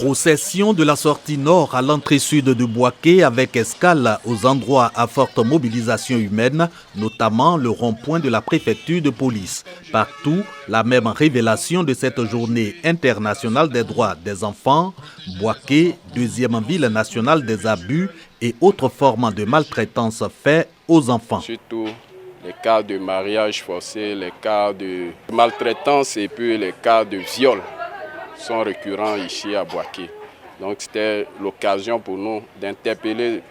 Procession de la sortie nord à l'entrée sud de Bouaké avec escale aux endroits à forte mobilisation humaine, notamment le rond-point de la préfecture de police. Partout, la même révélation de cette journée internationale des droits des enfants. Bouaké, deuxième ville nationale des abus et autres formes de maltraitance faits aux enfants. Surtout les cas de mariage forcé, les cas de maltraitance et puis les cas de viol sont récurrents ici à Bouaké. Donc c'était l'occasion pour nous d'interpeller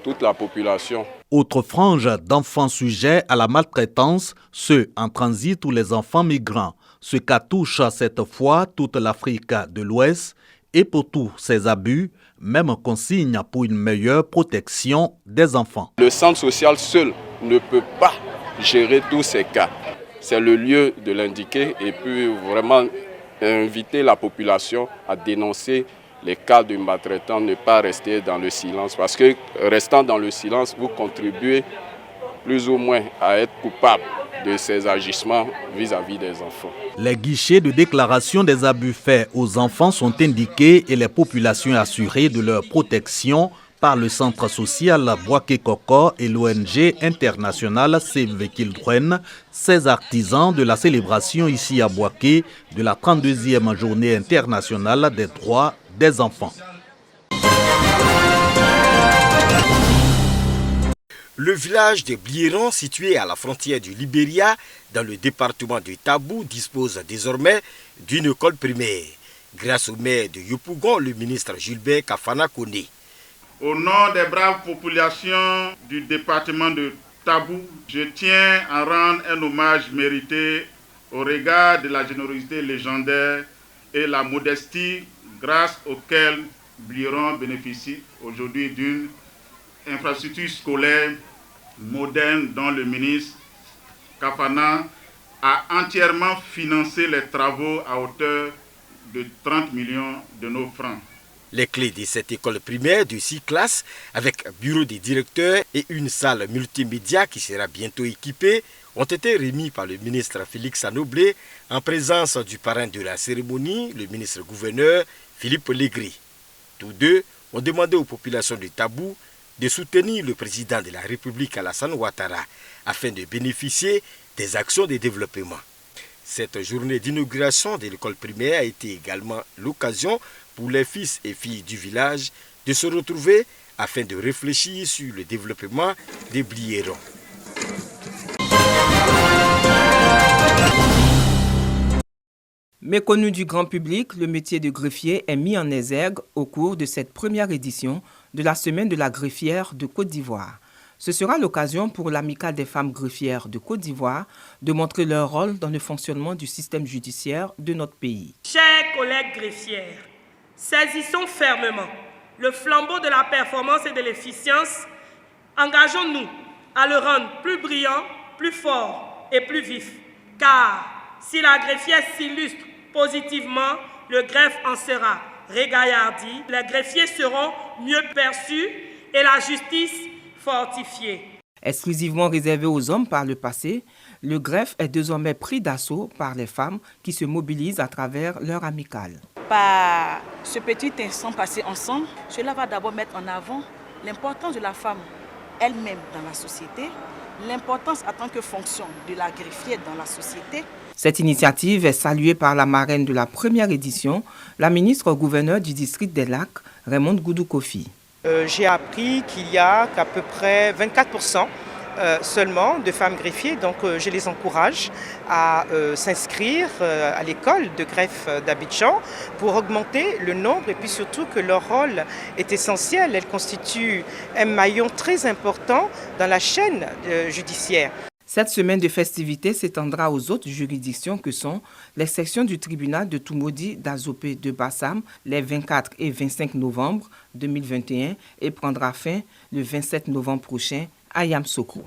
toute la population. Autre frange d'enfants sujets à la maltraitance, ceux en transit ou les enfants migrants. Ce cas touche cette fois toute l'Afrique de l'Ouest et pour tous ces abus, même consigne pour une meilleure protection des enfants. Le centre social seul ne peut pas gérer tous ces cas. C'est le lieu de l'indiquer et puis vraiment inviter la population à dénoncer les cas de maltraitance, ne pas rester dans le silence. Parce que restant dans le silence, vous contribuez plus ou moins à être coupable de ces agissements vis-à-vis des enfants. Les guichets de déclaration des abus faits aux enfants sont indiqués et les populations assurées de leur protection par le centre social Bouaké Koko et l'ONG internationale Save Children, ces artisans de la célébration ici à Bouaké de la 32e journée internationale des droits des enfants. Le village de Blieron, situé à la frontière du Libéria, dans le département de Tabou, dispose désormais d'une école primaire. Grâce au maire de Yopougon, le ministre Gilbert Kafana Koné. Au nom des braves populations du département de Tabou, je tiens à rendre un hommage mérité au regard de la générosité légendaire et la modestie grâce auquel Blieron bénéficie aujourd'hui d'une infrastructure scolaire moderne dont le ministre Kafana a entièrement financé les travaux à hauteur de 30 millions de nos francs. Les clés de cette école primaire de 6 classes, avec bureau des directeurs et une salle multimédia qui sera bientôt équipée, ont été remis par le ministre Félix Anoblé en présence du parrain de la cérémonie, le ministre-gouverneur Philippe Légri. Tous deux ont demandé aux populations de Tabou de soutenir le président de la République Alassane Ouattara afin de bénéficier des actions de développement. Cette journée d'inauguration de l'école primaire a été également l'occasion pour les fils et filles du village de se retrouver afin de réfléchir sur le développement des Blieron. Méconnu du grand public, le métier de greffier est mis en exergue au cours de cette première édition de la Semaine de la greffière de Côte d'Ivoire. Ce sera l'occasion pour l'Amicale des femmes greffières de Côte d'Ivoire de montrer leur rôle dans le fonctionnement du système judiciaire de notre pays. Chers collègues greffières, saisissons fermement le flambeau de la performance et de l'efficience. Engageons-nous à le rendre plus brillant, plus fort et plus vif. Car si la greffière s'illustre positivement, le greffe en sera régaillardi, les greffiers seront mieux perçus et la justice fortifiée. Exclusivement réservé aux hommes par le passé, le greffe est désormais pris d'assaut par les femmes qui se mobilisent à travers leur amicale. Par ce petit instant passé ensemble, cela va d'abord mettre en avant l'importance de la femme elle-même dans la société, l'importance en tant que fonction de la greffière dans la société. Cette initiative est saluée par la marraine de la première édition, la ministre-gouverneure du district des Lacs, Raymond Goudou Kofi. J'ai appris qu'il y a qu'à peu près 24% seulement de femmes greffiers, donc je les encourage à s'inscrire à l'école de greffe d'Abidjan pour augmenter le nombre et puis surtout que leur rôle est essentiel. Elles constituent un maillon très important dans la chaîne judiciaire. Cette semaine de festivités s'étendra aux autres juridictions que sont les sections du tribunal de Toumoudi d'Azopé de Bassam les 24 et 25 novembre 2021 et prendra fin le 27 novembre prochain à Yamoussoukro.